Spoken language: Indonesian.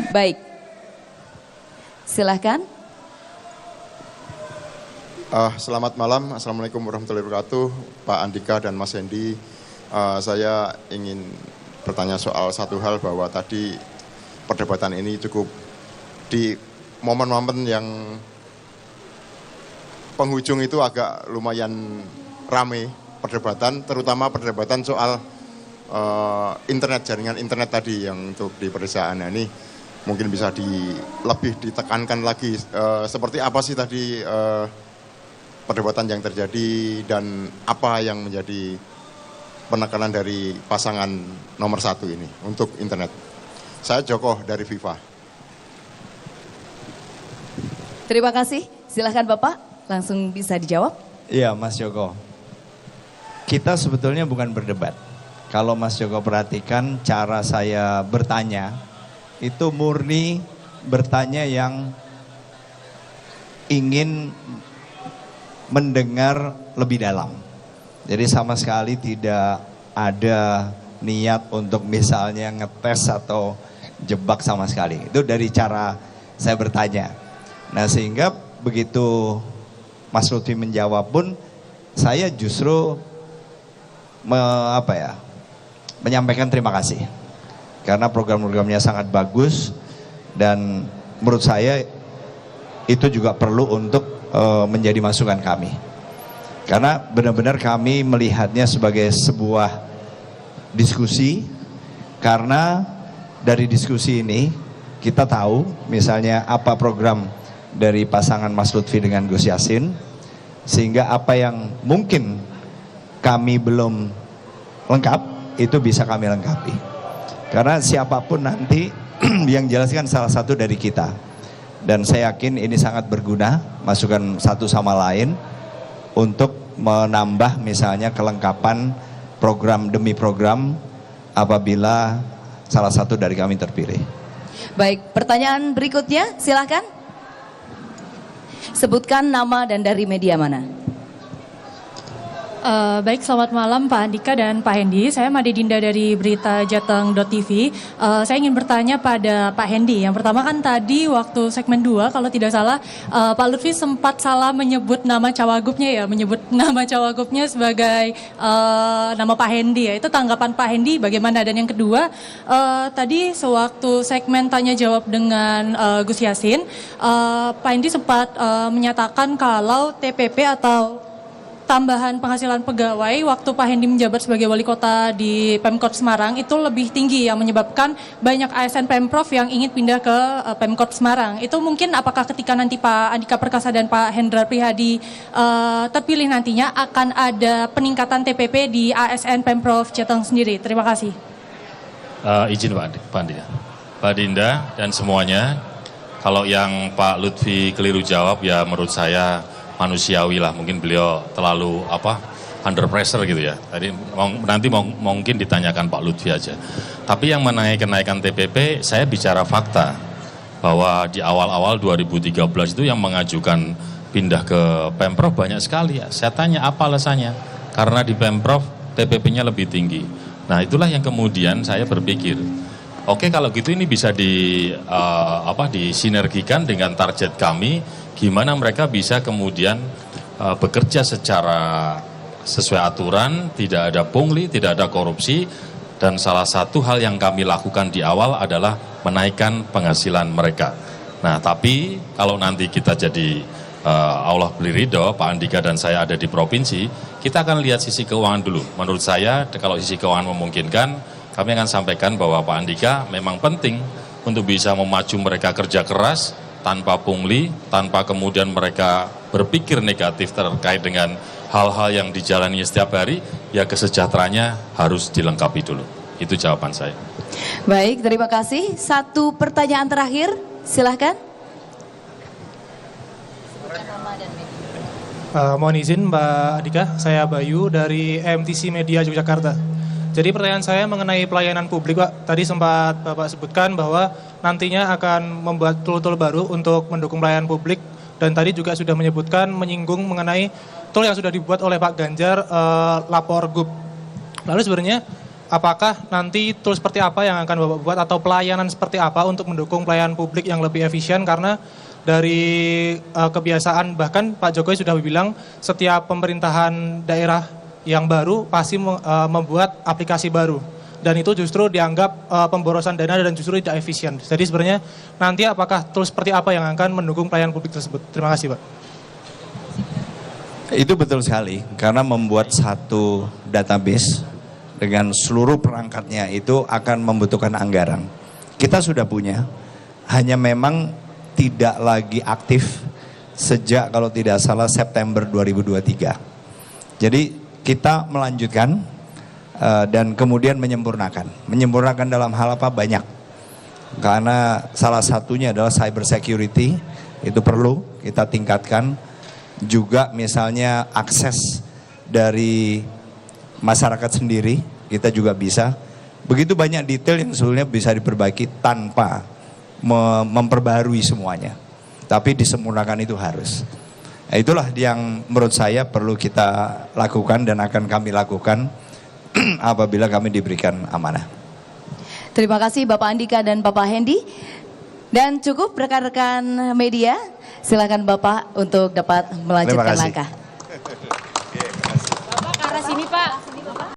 Baik, silahkan. Selamat malam, Assalamualaikum warahmatullahi wabarakatuh, Pak Andika dan Mas Hendy. Saya ingin bertanya soal satu hal, bahwa tadi perdebatan ini cukup di momen-momen yang penghujung itu agak lumayan rame perdebatan, terutama perdebatan soal internet, jaringan internet tadi yang untuk di pedesaan. Nah, ini mungkin bisa lebih ditekankan lagi, seperti apa sih tadi perdebatan yang terjadi dan apa yang menjadi penekanan dari pasangan nomor 1 ini untuk internet. Saya Joko dari FIFA. Terima kasih, silahkan Bapak, langsung bisa dijawab. Iya Mas Joko, kita sebetulnya bukan berdebat. Kalau Mas Joko perhatikan cara saya bertanya, itu murni bertanya yang ingin mendengar lebih dalam. Jadi sama sekali tidak ada niat untuk misalnya ngetes atau jebak sama sekali. Itu dari cara saya bertanya. Nah sehingga begitu Mas Lutfi menjawab pun saya justru menyampaikan terima kasih. Karena program-programnya sangat bagus dan menurut saya itu juga perlu untuk menjadi masukan kami. Karena benar-benar kami melihatnya sebagai sebuah diskusi, karena dari diskusi ini kita tahu misalnya apa program dari pasangan Mas Lutfi dengan Gus Yassin, sehingga apa yang mungkin kami belum lengkap itu bisa kami lengkapi. Karena siapapun nanti yang jelaskan salah satu dari kita. Dan saya yakin ini sangat berguna, masukan satu sama lain untuk menambah misalnya kelengkapan program demi program apabila salah satu dari kami terpilih. Baik, pertanyaan berikutnya silahkan. Sebutkan nama dan dari media mana. Baik, selamat malam Pak Andika dan Pak Hendy. Saya Made Dinda dari Berita Jateng.tv. Saya ingin bertanya pada Pak Hendy. Yang pertama kan tadi waktu segmen 2 kalau tidak salah Pak Lutfi sempat salah menyebut nama cawagupnya ya, menyebut nama cawagupnya sebagai nama Pak Hendy ya. Itu tanggapan Pak Hendy bagaimana? Dan yang kedua, tadi sewaktu segmen tanya jawab dengan Gus Yassin, Pak Hendy sempat menyatakan kalau TPP atau tambahan penghasilan pegawai waktu Pak Hendy menjabat sebagai wali kota di Pemkot Semarang itu lebih tinggi, yang menyebabkan banyak ASN Pemprov yang ingin pindah ke Pemkot Semarang. Itu mungkin apakah ketika nanti Pak Andika Perkasa dan Pak Hendrar Prihadi terpilih nantinya akan ada peningkatan TPP di ASN Pemprov Jateng sendiri? Terima kasih. Izin Pak Andika, Pak Dinda dan semuanya, kalau yang Pak Lutfi keliru jawab ya menurut saya manusiawi lah, mungkin beliau terlalu under pressure gitu ya. Tadi nanti mungkin ditanyakan Pak Lutfi aja. Tapi yang mengenai kenaikan TPP, saya bicara fakta bahwa di awal-awal 2013 itu yang mengajukan pindah ke Pemprov banyak sekali ya. Saya tanya apa alasannya? Karena di Pemprov TPP-nya lebih tinggi. Nah itulah yang kemudian saya berpikir, oke kalau gitu ini bisa disinergikan dengan target kami. Gimana mereka bisa kemudian bekerja secara sesuai aturan, tidak ada pungli, tidak ada korupsi, dan salah satu hal yang kami lakukan di awal adalah menaikkan penghasilan mereka. Nah, tapi kalau nanti kita jadi Allah beri ridho, Pak Andika dan saya ada di provinsi, kita akan lihat sisi keuangan dulu. Menurut saya, kalau sisi keuangan memungkinkan, kami akan sampaikan bahwa Pak Andika memang penting untuk bisa memacu mereka kerja keras, tanpa pungli, tanpa kemudian mereka berpikir negatif terkait dengan hal-hal yang dijalani setiap hari, ya kesejahteraannya harus dilengkapi dulu. Itu jawaban saya. Baik, terima kasih. Satu pertanyaan terakhir, silahkan. Mohon izin Mbak Andika, saya Bayu dari MTC Media Yogyakarta. Jadi pertanyaan saya mengenai pelayanan publik Pak. Tadi sempat Bapak sebutkan bahwa nantinya akan membuat tool-tool baru untuk mendukung pelayanan publik. Dan tadi juga sudah menyinggung mengenai tool yang sudah dibuat oleh Pak Ganjar, Lapor Gub. Lalu sebenarnya apakah nanti tools seperti apa yang akan Bapak buat atau pelayanan seperti apa untuk mendukung pelayanan publik yang lebih efisien, karena dari kebiasaan bahkan Pak Jokowi sudah bilang setiap pemerintahan daerah yang baru pasti membuat aplikasi baru, dan itu justru dianggap pemborosan dana dan justru tidak efisien. Jadi sebenarnya nanti apakah tools seperti apa yang akan mendukung pelayanan publik tersebut? Terima kasih, Pak. Itu betul sekali, karena membuat satu database dengan seluruh perangkatnya itu akan membutuhkan anggaran. Kita sudah punya, hanya memang tidak lagi aktif sejak kalau tidak salah September 2023. Jadi kita melanjutkan dan kemudian menyempurnakan. Menyempurnakan dalam hal apa? Banyak. Karena salah satunya adalah cyber security, itu perlu kita tingkatkan. Juga misalnya akses dari masyarakat sendiri, kita juga bisa. Begitu banyak detail yang sebenarnya bisa diperbaiki tanpa memperbarui semuanya. Tapi disempurnakan itu harus. Nah, itulah yang menurut saya perlu kita lakukan dan akan kami lakukan apabila kami diberikan amanah. Terima kasih Bapak Andika dan Bapak Hendy. Dan cukup rekan-rekan media, silakan Bapak untuk dapat melanjutkan langkah.